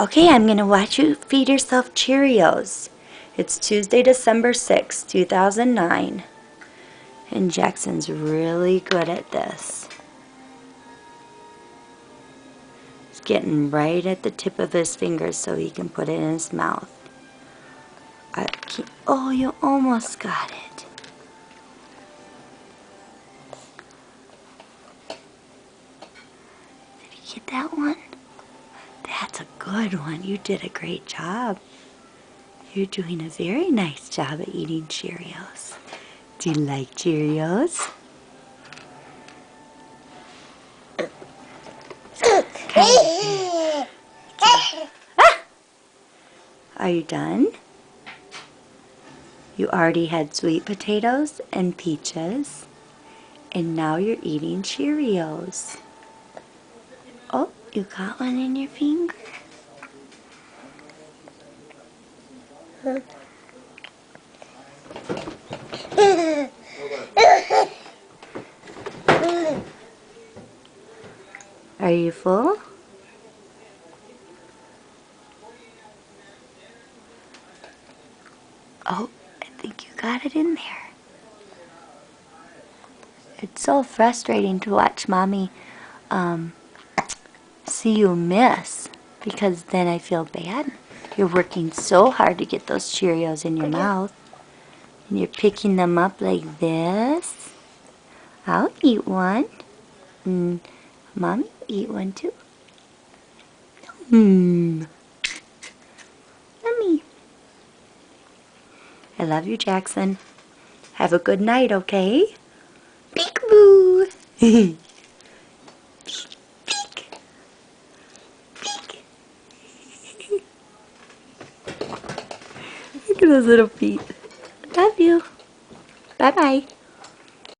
Okay, I'm going to watch you feed yourself Cheerios. It's Tuesday, December 6, 2009. And Jackson's really good at this. He's getting right at the tip of his fingers so he can put it in his mouth. Oh, you almost got it. Did you get that one? That's a good one. You did a great job. You're doing a very nice job at eating Cheerios. Do you like Cheerios? Ah! Are you done? You already had sweet potatoes and peaches, and now you're eating Cheerios. Oh, you got one in your finger? Are you full? Oh, I think you got it in there. It's so frustrating to watch Mommy see you miss, because then I feel bad. You're working so hard to get those Cheerios in your mouth, and you're picking them up like this. I'll eat one. Mommy will eat one too. Mommy. I love you, Jackson. Have a good night, okay? Peek-boo. Peek. Peek. Peek. Look at those little feet. Love you. Bye-bye.